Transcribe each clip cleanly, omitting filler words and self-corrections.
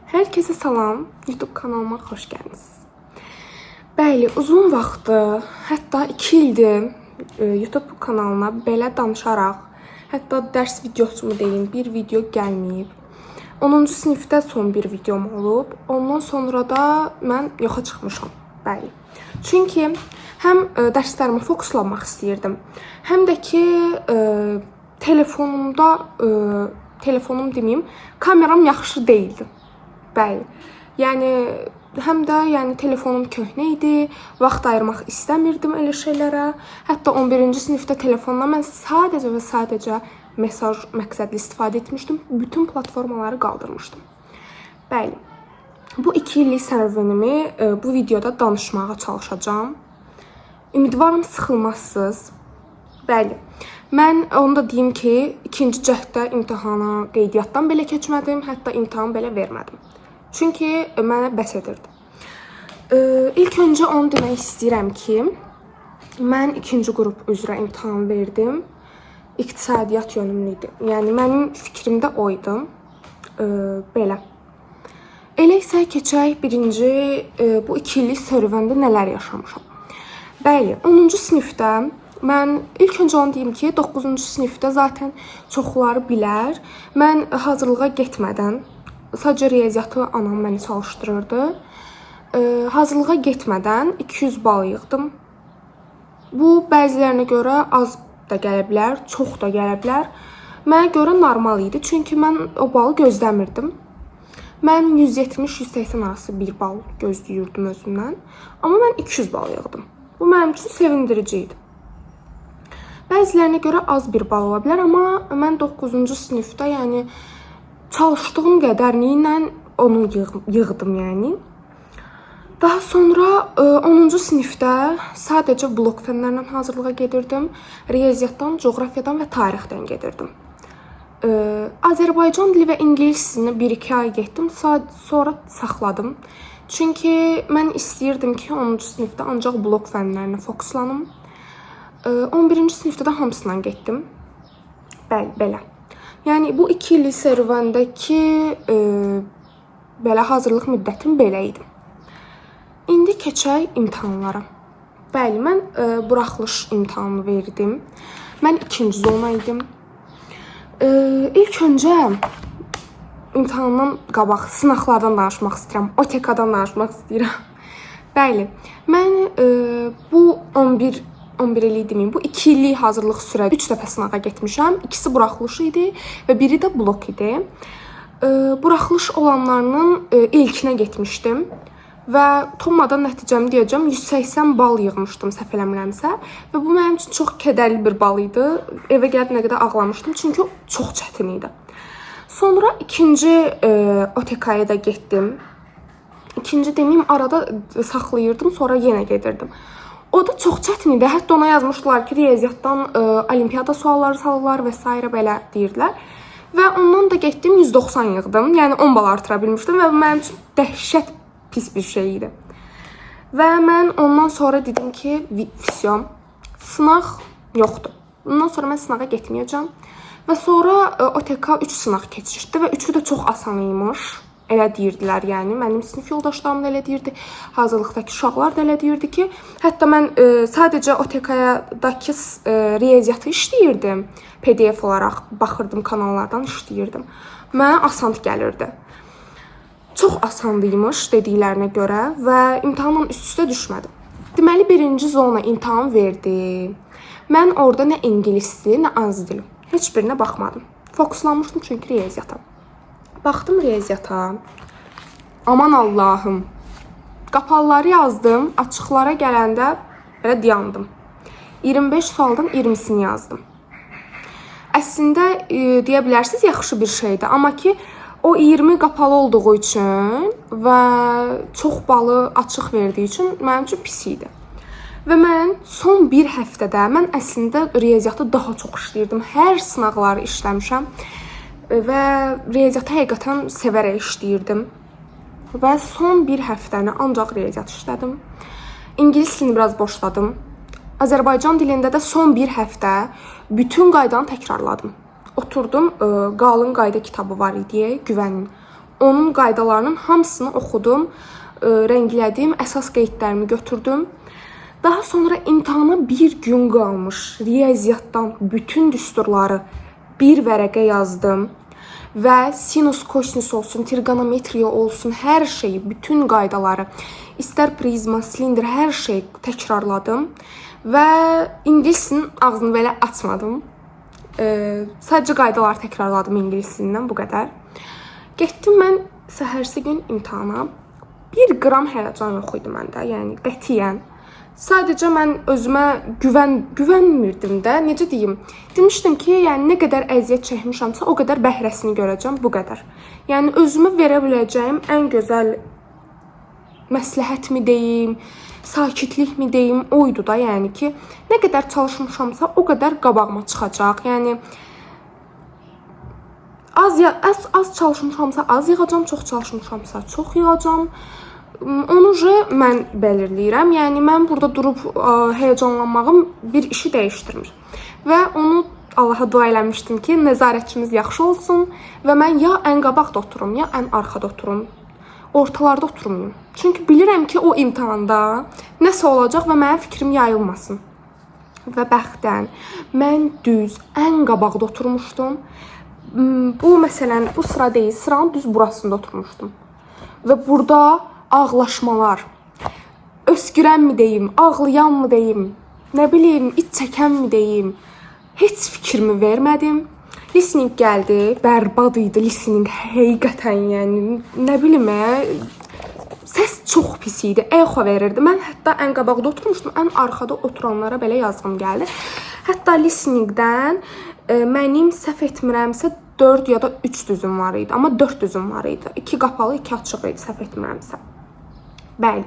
Herkese salam, YouTube kanalıma xoş gəldiniz. Bəli, uzun vaxtdır, hətta 2 ildir YouTube kanalına belə danışaraq, hətta dərs videosu mu deyim, bir video gəlməyib. 10-cu sinifdə son bir videom olub, ondan sonra da mən yoxa çıxmışam. Bəli. Çünki həm dərslərimə fokuslanmaq istəyirdim, həm də ki telefonum deməyim, kameram yaxşı deyildi. Bəli. Yəni həm də telefonum köhnə idi, vaxt ayırmaq istəmirdim elə şeylərə. Hətta 11-ci sinifdə telefonla mən sadəcə və sadəcə mesaj məqsədli istifadə etmişdim. Bütün platformaları qaldırmışdım. Bəli. Bu 2 illik sərvənimi bu videoda danışmağa çalışacağam. Ümidvarım sıxılmazsınız. Bəli. Mən onu da deyim ki, 2-ci cəhddə imtahana qeydiyyatdan belə keçmədim, hətta imtahan belə vermədim. Çünki mənə bəs edirdi. İlk öncə onu demək istəyirəm ki, mən 2-ci qrup üzrə imtahan verdim. İqtisadiyyat yönümlü idi. Yəni mənim fikrimdə o idi. Belə. Elə isə keçək birinci bu 2 illik sərvəndə nələr yaşamışam. Bəli, 10-cu sinifdə mən ilk öncə onu deyim ki, 9-cu sinifdə zaten çoxları bilər. Mən hazırlığa getmədən, sadəcə riyaziyyatı anam məni çalışdırırdı. Hazırlığa getmədən 200 bal yığdım. Bu bəzilərinə görə az da gələ bilər, çox da gələ bilər. Mənə görə normal idi, çünki mən o balı gözləmirdim. Mən 170-180 arası bir bal gözləyirdim özümdən. Amma mən 200 bal yığdım. Bu mənim üçün sevindirici idi. Bəzilərinə görə az bir bal ola bilər, amma mən 9-cu sinifdə, çalışdığım qədərliklə onu yığdım, Daha sonra 10-cu sinifdə sadəcə blok fənlərlə hazırlığa gedirdim. Riyaziyyatdan, coğrafiyadan və tarixdən gedirdim. Azərbaycan dili və ingilis dilini 1-2 ay getdim, sonra saxladım. Çünki mən istəyirdim ki, 10-cu sinifdə ancaq blok fənlərinə fokuslanım. 11-ci sinifdə də hamısından getdim. Bəli, belə. Yəni, bu 2 illik serüvəndəki belə hazırlıq müddətim belə idi. İndi keçək imtahanlara. Bəli, mən buraxılış imtahanı verdim. Mən 2-ci zona idim. İlk öncə imtahandan qabaq sınaqlardan danışmaq istəyirəm. OTK-dan danışmaq istəyirəm. Bəli, mən bu 11 illik deməyim, bu 2 illik hazırlıq sürədə 3 dəfə sınağa getmişəm. İkisi buraxılış idi və biri də blok idi. Buraxılış olanlarının ilkinə getmişdim. Və tomadan nəticəmi deyəcəm, 180 bal yığmışdım, səhv eləmirəmsə. Və bu mənim üçün çox kədərli bir bal idi. Evə gəlib nə qədər ağlamışdım, çünki çox çətin idi. Sonra ikinci OTK-ya da getdim. İkinci deməyim, arada saxlayırdım, sonra yenə gedirdim. O da çox çətin idi. Hətta ona yazmışdılar ki, riyaziyyatdan olimpiyada sualları salırlar və s. belə deyirdilər. Və ondan da getdim, 190 yığdım. Yəni 10 bal artıra bilmişdim və mənim üçün dəhşət pis bir şey idi. Və mən ondan sonra dedim ki, sınaq yoxdur. Bundan sonra mən sınağa getməyəcəm. Və sonra OTK 3 sınaq keçirdi və üçü də çox asan imiş. Elə deyirdilər, mənim sinif yoldaşlarım da elə deyirdi, hazırlıqdakı uşaqlar da elə deyirdi ki, hətta mən sadəcə OTK-dakı riyaziyyatı işləyirdim, PDF olaraq baxırdım, kanallardan işləyirdim. Mənə asan gəlirdi. Çox asandıymış dediklərinə görə və imtahanla üst-üstə düşmədim. Deməli, birinci zona imtahan verdim. Mən orada nə ingilis dili, nə az dili. Heç birinə baxmadım. Fokuslanmışdım çünki riyaziyyata. Baxdım riyaziyyata. Aman Allahım. Qapalıları yazdım. Açıqlara gələndə belə dayandım. 25 sualdan 20'sini yazdım. Əslində deyə bilərsiniz, yaxşı bir şeydir. Amma ki, o 20 qapalı olduğu üçün və çox balı açıq verdiyi üçün mənim üçün pis idi. Və mən son bir həftədə, mən əslində riyaziyyatı daha çox işləyirdim. Hər sınaqları işləmişəm və riyaziyyatı həqiqətən sevərək işləyirdim. Və son bir həftəni ancaq riyaziyyat işlədim. İngilis dilini biraz boşladım. Azərbaycan dilində də son bir həftə bütün qaydanı təkrarladım. Oturdum, qalın qayda kitabı var idi, Güvənin. onun qaydalarının hamısını oxudum, rənglədim, əsas qeydlərimi götürdüm. Daha sonra imtahana bir gün qalmış riyaziyyatdan bütün düsturları bir vərəqə yazdım və sinus, kosinus olsun, trigonometriya olsun, hər şeyi, bütün qaydaları, istər prizma, silindr, hər şeyi təkrarladım və ingilisinin ağzını belə açmadım. Sadəcə qaydaları təkrarladım ingilislindən, bu qədər. Getdim mən səhərsi gün imtahana. 1 qram həyəcan yox idi məndə, yəni qətiyyən. Sadəcə mən özümə güvənmirdim də, necə deyim? Demişdim ki, yəni nə qədər əziyyət çəkmişəmsə, o qədər bəhrəsini görəcəm, bu qədər. Yəni özümə verə biləcəyim ən gözəl məsləhətmi deyim, sakitlikmi deyim, oydu da, yəni ki, nə qədər çalışmışamsa, o qədər qabağıma çıxacaq. Yəni az çalışmışamsa az yığacam, çox çalışmışamsa çox yığacam. Onu mən belirləyirəm. Yəni mən burada durub həyəcanlanmağım bir işi dəyişdirmir. Və onu Allaha dua eləmişdim ki, nəzarətçimiz yaxşı olsun və mən ya ən qabaqda oturum, ya ən arxada oturum. Ortalarda oturmayım. Çünki bilirəm ki, o imtahanda nəsə olacaq və mənim fikrim yayılmasın. Və bəxtdən mən düz ən qabaqda oturmuşdum. Bu məsələn, bu sıra deyil, sıranın düz burasında oturmuşdum. Və burada ağlaşmalar, öskürənmi deyim, ağlayanmı deyim, nə bilim, iç çəkənmi deyim, heç fikrimi vermədim. Listening gəldi, bərbad idi listening, həqiqətən, yəni, nə bilim, səs çox pis idi, echo verirdi. Mən hətta ən qabaqda oturmuşdum, ən arxada oturanlara belə yazığım gəldi. Hətta listeningdən mənim səhv etmirəmsə 4 ya da 3 düzüm var idi, amma 4 düzüm var idi. 2 qapalı, 2 açıq idi, səhv etmirəmsə. Bəli.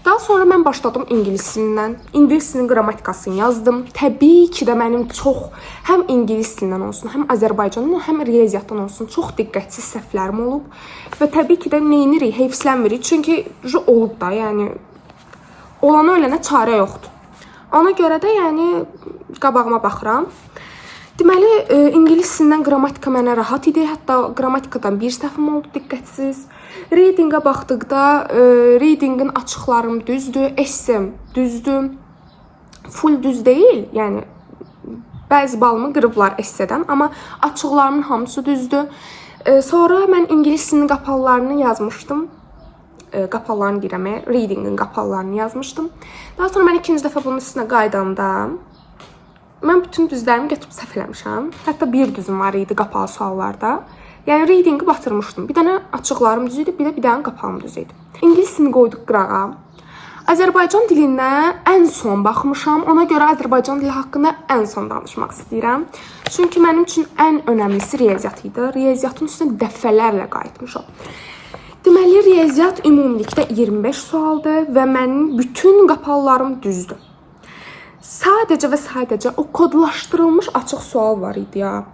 Daha sonra mən başladım ingilislindən. İngilisinin qrammatikasını yazdım. Təbii ki də mənim çox həm ingilislindən olsun, həm Azərbaycandan, həm riyaziyyatdan olsun çox diqqətsiz səhvlərim olub. Və təbii ki də neynirik, heyfslənmirik. Çünki olub da, yəni olanı ölənə çarə yoxdur. Ona görə də yəni qabağıma baxıram. Deməli, ingilislindən qrammatika mənə rahat idi. Hətta qrammatikadan bir səhvim oldu diqqətsiz. Readinga baxdıqda readingin açıqlarım düzdür, essem düzdür. Full düz deyil, yəni bəzi balımı qırıblar essedən, amma açıqlarımın hamısı düzdür. Sonra mən ingilisinin qapalılarını yazmışdım. Qapalılarını deyirəm, readingin qapalılarını yazmışdım. Daha sonra mən ikinci dəfə bunun üstünə qaydanda mən bütün düzlərimi götürüb səhv eləmişəm. Hətta bir düzüm var idi qapalı suallarda. Yəni readingi batırmışdım. Bir dənə açıqlarım düz idi, bir dənə qapağım düz idi. İngilisini qoyduq qırağa. Azərbaycan dilinə ən son baxmışam. Ona görə Azərbaycan dili haqqında ən son danışmaq istəyirəm. Çünki mənim üçün ən önəmlisi riyaziyyat idi. Riyaziyyatın üstünə dəfələrlə qayıtmışam. Deməli, riyaziyyat ümumilikdə 25 sualdır və mənim bütün qapalılarım düzdür. Sadəcə və sadəcə o kodlaşdırılmış açıq sual var idi ya.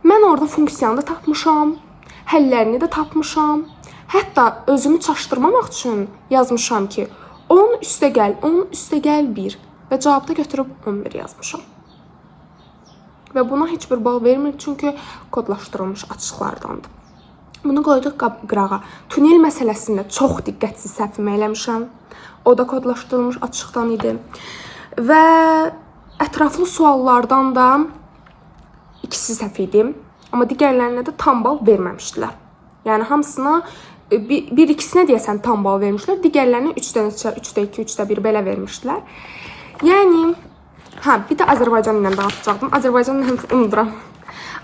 Mən orada funksiyanı da tapmışam, həllərini də tapmışam. Hətta özümü çaşdırmamaq üçün yazmışam ki, 10 üstə gəl, 10 üstə gəl 1 və cavabda götürüb 11 yazmışam. Və buna heç bir bal vermir, çünki kodlaşdırılmış açıqlardandır. Bunu qoyduq qırağa. Tunel məsələsində çox diqqətsiz səhvimi eləmişəm. O da kodlaşdırılmış açıqdan idi. Və ətraflı suallardan da ikisi səhv idi. Amma digərlərinə də tam bal verməmişdilər. Yəni hamısına bir-ikisinə deyəsən tam bal vermişlər. Digərlərinə 3-dən 3-də 2, 3-də 1 belə vermişdilər. Yəni, bir də Azərbaycan dilindən danışacaqdım. Azərbaycan dilini unuduram.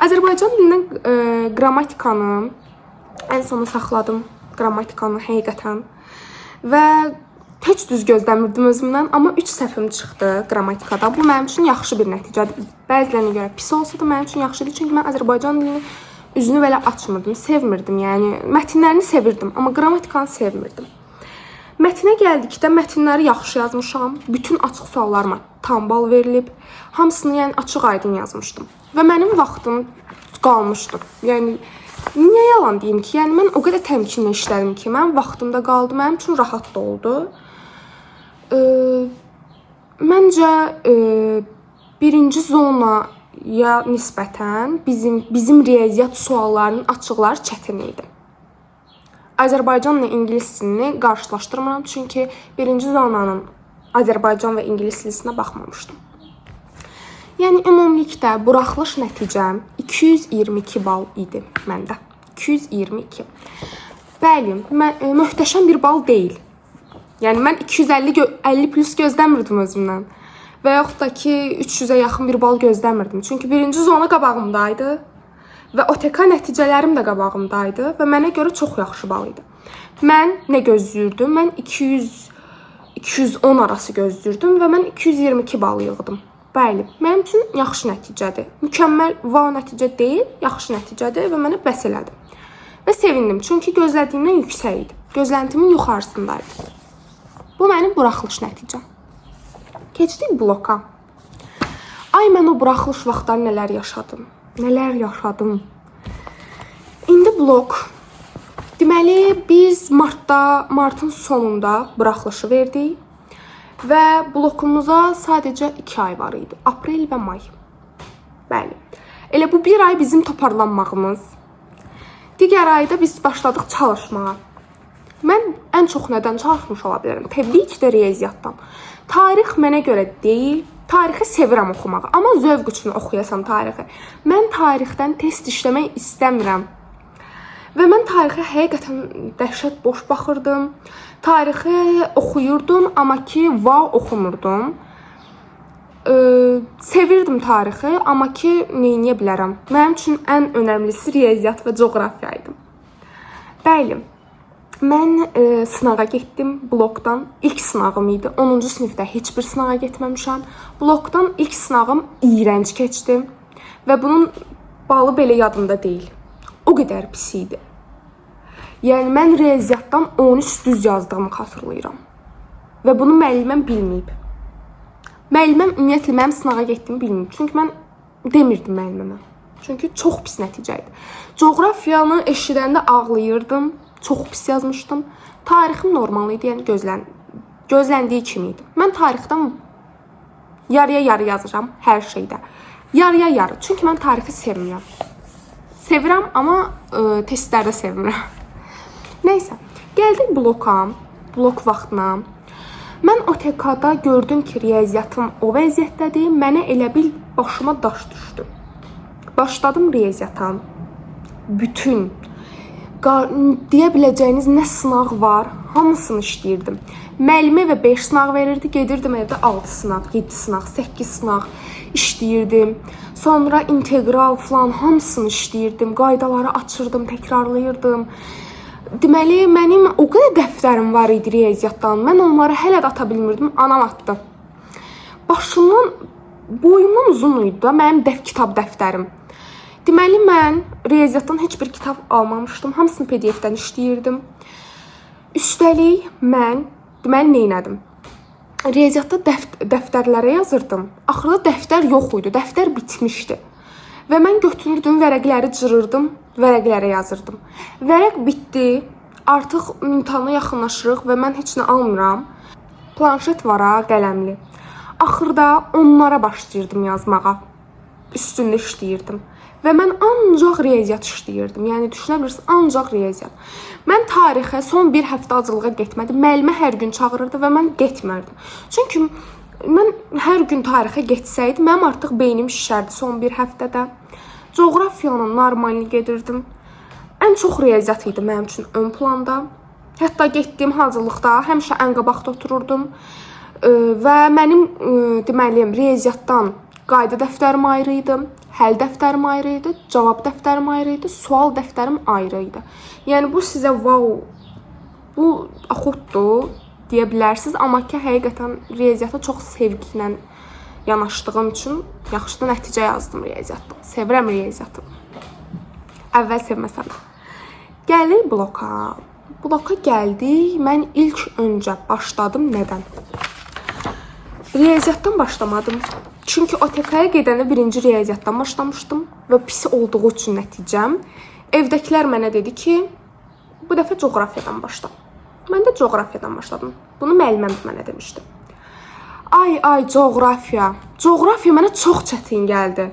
Azərbaycan dilindən qrammatikanı ən sona saxladım. Qrammatikanı həqiqətən. Və heç düz gözləmirdim özümdən, amma 3 səhvim çıxdı qrammatikada. Bu mənim üçün yaxşı bir nəticədir. Bəzilərinə görə pis olsa da mənim üçün yaxşıdır. Çünki mən Azərbaycan dilini üzünü belə açmırdım, sevmirdim. Yəni mətnlərini sevirdim, amma qrammatikanı sevmirdim. Mətnə gəldikdə mətnləri yaxşı yazmışam. Bütün açıq suallarıma tam bal verilib. Hamısını yəni açıq-aydın yazmışdım. Və mənim vaxtım qalmışdı. Yəni niyə yalan deyim ki? Yəni mən o qədər təmkinlə işlədim ki, mənim vaxtımda qaldı, mənim üçün rahat da oldu. Məncə birinci zonaya nisbətən bizim riyaziyyat suallarının açıqları çətin idi. Azərbaycanla ingilis dilini qarşılaşdırmıram, çünki birinci zonanın Azərbaycan və ingilis dilisinə baxmamışdım. Yəni ümumilikdə buraxılış nəticəm 222 bal idi məndə. 222. Bəli, möhtəşəm bir bal deyil. Yəni mən 250 plus gözləmirdim özümdən. Və yaxud da ki 300-ə yaxın bir bal gözləmirdim. Çünki birinci zona qabağımdaydı və OTK nəticələrim də qabağımdaydı və mənə görə çox yaxşı bal idi. Mən nə gözləyirdim? Mən 200-210 arası gözləyirdim və mən 222 bal yığdım. Bəli, mənim üçün yaxşı nəticədir. Mükəmməl wow nəticə deyil, yaxşı nəticədir və mənə bəs elədi. Və sevindim, çünki gözlədiyimdən yüksək idi. Gözləntimin yuxarısındaydı. Bu mənim buraxılış nəticəm. Keçdik bloka. Ay, mən o buraxılış vaxtları nələr yaşadım. Nələr yaşadım. İndi blok. Deməli, biz martın sonunda buraxılışı verdik. Və blokumuza sadəcə 2 ay var idi. Aprel və may. Bəli. Elə bu bir ay bizim toparlanmağımız. Digər ayda biz başladıq çalışmağa. Mən ən çox nədən çalışmış ola bilərəm? Təbii ki də riyaziyyatdan. Tarix mənə görə deyil. Tarixi sevirəm oxumağı. Amma zövq üçün oxuyasam tarixi. Mən tarixdən test işləmək istəmirəm. Və mən tarixə həqiqətən dəhşət boş baxırdım. Tarixi oxuyurdum, amma ki wow oxumurdum. Sevirdim tarixi, amma ki neyniyə bilərəm. Mənim üçün ən önəmlisi riyaziyyat və coğrafiya idi. Bəli, mən sınağa getdim blokdan. İlk sınağım idi. 10-cu sinifdə heç bir sınağa getməmişəm. Blokdan ilk sınağım iyrənc keçdi. Və bunun balı belə yadımda deyil. O qədər pis idi. Yəni, mən riyaziyyatdan 13 düz yazdığımı xatırlayıram. Və bunu müəlliməm bilməyib. Müəlliməm ümumiyyətlə mənim sınağa getdiyimi bilməyib. Çünki mən demirdim müəlliməmə. Çünki çox pis nəticə idi. Coğrafiyanı eşidəndə ağlayırdım. Çox pis yazmışdım. Tarixim normal idi, yəni gözləndiyi kimi idi. Mən tarixdən yarıya yazıram hər şeydə. Yarıya. Çünki mən tarixi sevmirəm. Sevirəm, amma testlərdə sevmirəm. Neysə, gəldik bloka, blok vaxtına. Mən OTK-da gördüm ki, riyaziyyatım o vəziyyətdədir. Mənə elə bil başıma daş düşdü. Başladım riyaziyyata. Bütün deyə biləcəyiniz nə sınaq var, hamısını işləyirdim. Müəllimə və 5 sınaq verirdi, gedirdim evdə 6 sınaq, 7 sınaq, 8 sınaq işləyirdim. Sonra integral falan hamısını işləyirdim, qaydaları açırdım, təkrarlayırdım. Deməli, mənim o qədər dəftərim var idi riyaziyyatdan, mən onları hələ də ata bilmirdim, anam atdı. Boyumdan uzun idi da mənim kitab dəftərim. Deməli, mən riyaziyyatdan heç bir kitab almamışdım. Hamısını PDF-dən işləyirdim. Üstəlik, mən neynədim? Riyaziyyatda dəftərlərə yazırdım. Axırda dəftər yox idi, dəftər bitmişdi. Və mən götürürdüm, vərəqləri cırırdım, vərəqlərə yazırdım. Vərəq bitdi, artıq imtahana yaxınlaşırıq və mən heç nə almıram. Planşet var ha, qələmli. Axırda onlara başlayırdım yazmağa. Üstündə işləyirdim. Və mən ancaq riyaziyyat işləyirdim. Yəni, düşünə bilirsiniz, ancaq riyaziyyat. Mən tarixə son bir həftə acılığa getmədim. Müəllimə hər gün çağırırdı və mən getmirdim. Çünki mən hər gün tarixə getsəydim, mənim artıq beynim şişərdi son bir həftədə. Coğrafiyanın normalini gedirdim. Ən çox riyaziyyat idi mənim üçün ön planda. Hətta getdiyim hazırlıqda həmişə ən qabaqda otururdum. Və mənim deməliyim, riyaziyyatdan qayda dəftərim ayrı idi, həll dəftərim ayrı idi, cavab dəftərim ayrı idi, sual dəftərim ayrı idi. Yəni, bu sizə wow, bu axotdur deyə bilərsiniz. Amma ki, həqiqətən riyaziyyata çox sevgi ilə yanaşdığım üçün yaxşı da nəticə yazdım riyaziyyatdan. Sevirəm riyaziyyatı. Əvvəl sevməsəm. Gəlir bloka. Bloka gəldik. Mən ilk öncə başladım nədən? Riyaziyyatdan başlamadım. Çünki OTK-ya gedəndə birinci riyaziyyatdan başlamışdım və pis olduğu üçün nəticəm. Evdəkilər mənə dedi ki, bu dəfə coğrafiyadan başla. Mən də coğrafiyadan başladım. Bunu müəlliməm mənə demişdi. Ay, coğrafiya. Coğrafiya mənə çox çətin gəldi.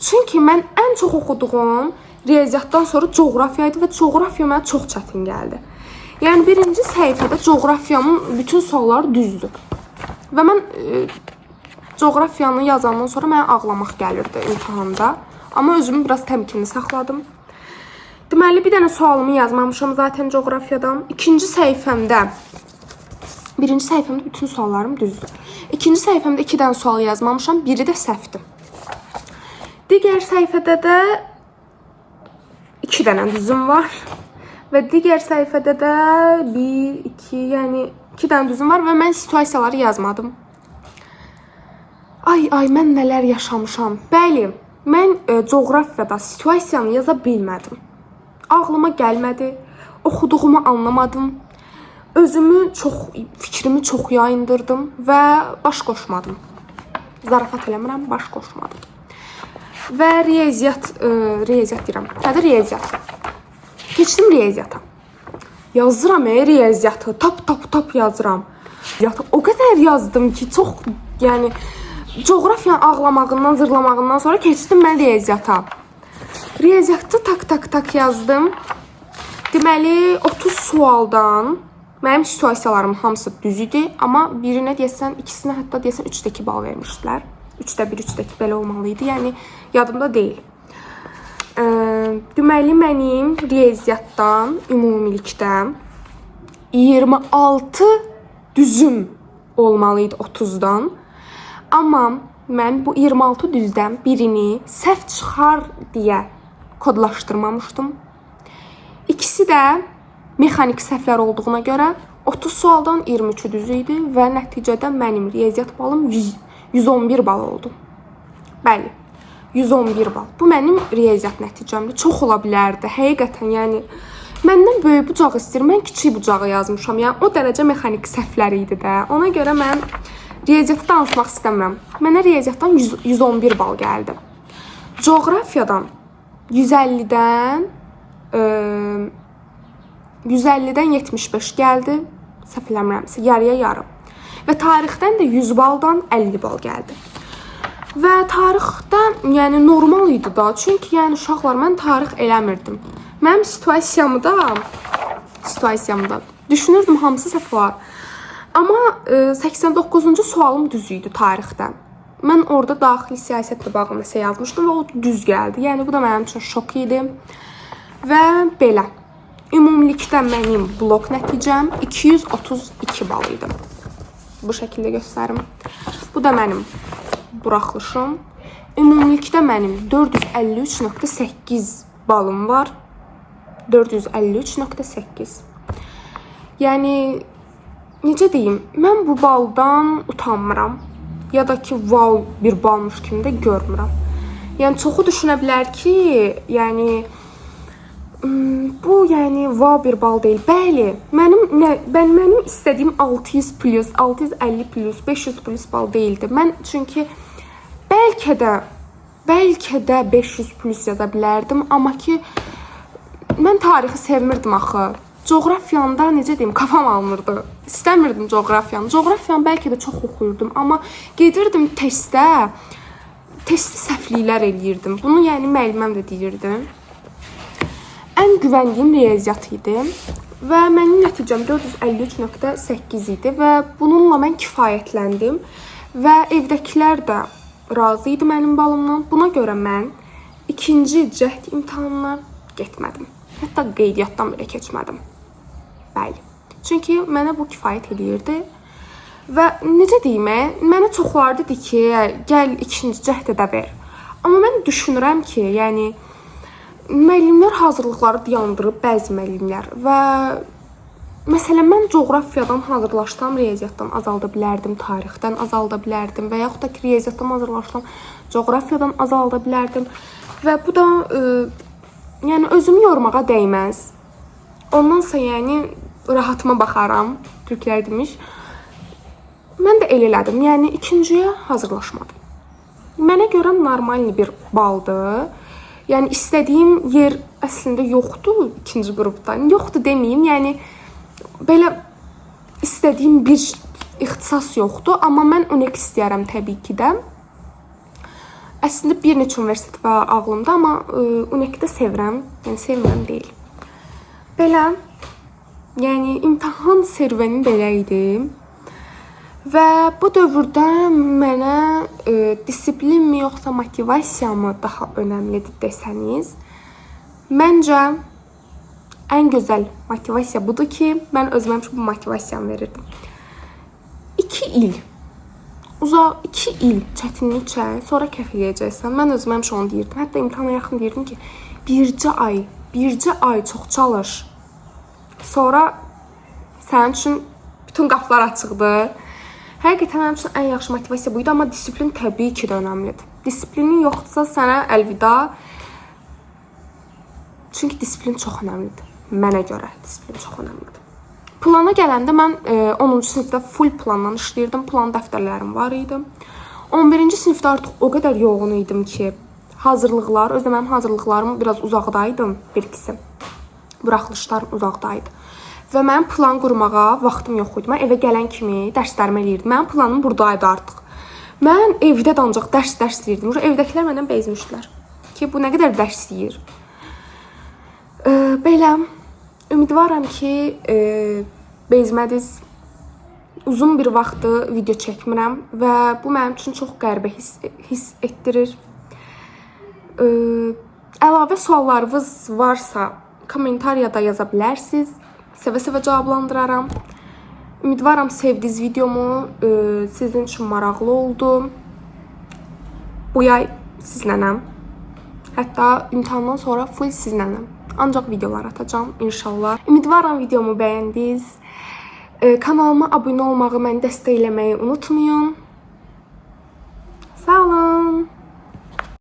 Çünki mən ən çox oxuduğum riyaziyyatdan sonra coğrafiya idi və coğrafiya mənə çox çətin gəldi. Yəni birinci səhifədə coğrafiyanın bütün sualları düzdür. Və mən coğrafiyanı yazandan sonra mənə ağlamaq gəlirdi imtahanda. Amma özümü biraz təmkinli saxladım. Deməli, bir dənə sualımı yazmamışam zaten coğrafiyadan. Birinci səhifəmdə bütün suallarım düzdür. İkinci səhifəmdə 2 dənə sual yazmamışam, biri də səhvdir. Digər səhifədə də 2 dənə düzüm var. Və digər səhifədə də 1, 2, yəni 2 dənə düzüm var və mən situasiyaları yazmadım. Ay, mən nələr yaşamışam. Bəli, mən coğrafiyada situasiyanı yaza bilmədim. Ağlıma gəlmədi, oxuduğumu anlamadım. Fikrimi çox yayındırdım və baş qoşmadım. Zarafat eləmirəm, baş qoşmadım. Və riyaziyyat deyirəm. Nədir riyaziyyat? Keçdim riyaziyyata. Yazıram riyaziyyatı, tap yazıram. O qədər yazdım ki, çox, yəni coğrafiyanın ağlamağından, zırlamağından sonra keçdim mən riyaziyyata. Riyaziyyatı tak yazdım. Deməli, 30 sualdan mənim situasiyalarım hamısı düz idi, amma birinə deyəsən, ikisinə hətta deyəsən 3-də 2 bal vermişdilər. 3-də 1, 3-də 2 belə olmalıydı. Yəni yadımda deyil. Deməli, mənim riyaziyyatdan, ümumilikdə 26 düzüm olmalıydı 30-dan. Amma mən bu 26 düzdən birini səhv çıxar deyə kodlaşdırmamışdım. İkisi də mexanik səhvlər olduğuna görə 30 sualdan 23-ü düz idi və nəticədə mənim riyaziyyat balım 111 bal oldu. Bəli, 111 bal. Bu mənim riyaziyyat nəticəmdir. Çox ola bilərdi. Həqiqətən, yəni məndən böyük bucağı istəyir. Mən kiçik bucağı yazmışam. Yəni o dərəcə mexanik səhvlər idi də. Ona görə mən riyaziyyatı danışmaq istəmirəm. Mənə riyaziyyatdan 111 bal gəldi. Coğrafiyadan 150-dən 75 gəldi. Səhv eləmirəmsə, yarıya yarım. Və tarixdən də 100 baldan 50 bal gəldi. Və tarixdə, yəni normal idi da. Çünki yəni uşaqlar, mən tarix eləmirdim. Mənim situasiyamda düşünürdüm hamısı səhv var. Amma 89-cu sualım düz idi tarixdən. Mən orada daxili siyasətlə bağlı nəsə yazmışdım və o düz gəldi. Yəni bu da mənim üçün şok idi. Və belə. Ümumilikdə mənim blok nəticəm 232 bal idi. Bu şəkildə göstərim. Bu da mənim buraxılışım. Ümumilikdə mənim 453.8 balım var. 453.8. Yəni necə deyim, mən bu baldan utanmıram. Ya da ki, wow, bir balmış kimi də görmürəm. Yəni çoxu düşünə bilər ki, yəni bu yəni wow bir bal deyil. Bəli, mənim istədiyim 600 plus, 650 plus, 500 plus bal deyildi. Mən çünki bəlkə də 500 plus yaza bilərdim, amma ki mən tarixi sevmirdim axı. Coğrafiyanda necə deyim, kafam almırdı. İstəmirdim coğrafiyanı. Coğrafiyanı bəlkə də çox oxuyurdum, amma gedirdim testdə səhvliklər eləyirdim. Bunu yəni müəlliməm də deyirdi. Ən güvəndiyim riyaziyyat idi və mənim nəticəm 453.8 idi və bununla mən kifayətləndim və evdəkilər də razı idi mənim balımdan. Buna görə mən ikinci cəhd imtahanına getmədim. Hətta qeydiyyatdan belə keçmədim. Bəli. Çünki mənə bu kifayət eləyirdi. Və necə deyim, mənə çoxlar dedi ki, gəl ikinci cəhdə də ver. Amma mən düşünürəm ki, yəni müəllimlər hazırlıqları dayandırıb bəzi müəllimlər və məsələn mən coğrafiyadan hazırlaşsam riyaziyyatdan azalda bilərdim, tarixdən azalda bilərdim və yaxud da ki riyaziyyatdan hazırlaşsam coğrafiyadan azalda bilərdim və bu da yəni özümü yormağa dəyməz. Ondansa yəni rahatıma baxaram, türklər demiş. Mən də elə elədim. Yəni ikinciyə hazırlaşmadım. Mənə görə normal bir baldır. Yəni istədiyim yer əslində yoxdur ikinci qrupda. Yoxdur deməyim, yəni belə istədiyim bir ixtisas yoxdur, amma mən UNEK istəyərəm təbii ki də. Əslində bir neçə universitet var ağlımda, amma UNEK-də sevirəm. Yəni sevmirəm deyil. Belə Yəni imtahan serüveni belə idi. Və bu dövrdə mənə disiplinmi yoxsa motivasiyamı daha önəmlidir desəniz, məncə ən gözəl motivasiya budur ki, mən özümə bu motivasiyamı verirdim. 2 il 2 il çətinlik çək, sonra kəf eləyəcəksən. Mən özümə onu deyirdim. Hətta imtahana yaxın deyirdim ki, bircə ay çox çalış. Sonra sənin üçün bütün qapılar açıqdır. Həqiqətən mənim üçün ən yaxşı motivasiya buydu, amma disiplin təbii ki də önəmlidir. Disiplinin yoxdursa sənə əlvida. Çünki disiplin çox önəmlidir. Mənə görə disiplin çox önəmlidir. Plana gələndə mən 10-cu sinifdə full planla işləyirdim. Plan dəftərlərim var idi. 11-ci sinifdə artıq o qədər yoğun idim ki, hazırlıqlar, özdə mənim hazırlıqlarım biraz uzaqdaydım, bir ikisi. Buraxılışlarım uzaqdaydı. Və mənim plan qurmağa vaxtım yox idi. Mən evə gələn kimi dərslərimi eləyirdim. Mənim planım buradaydı artıq. Mən evdə də ancaq dərs deyirdim. Evdəkilər məndən bezmişdilər ki, bu nə qədər dərs deyir. Belə, ümidvaram ki, bezmədiniz. Uzun bir vaxtı video çəkmirəm və bu mənim üçün çox qəribə hiss etdirir. Əlavə suallarınız varsa, kommentariyada yaza bilərsiniz. Sevə-sevə cavablandıraram. Ümidvaram sevdiniz videomu, sizin üçün maraqlı oldu. Bu yay sizlənəm. Hətta imtahandan sonra full sizlənəm. Ancaq videolar atacağım inşallah. Ümidvaram videomu bəyəndiniz. Kanalıma abunə olmağı, məni dəstəkləməyi unutmayın.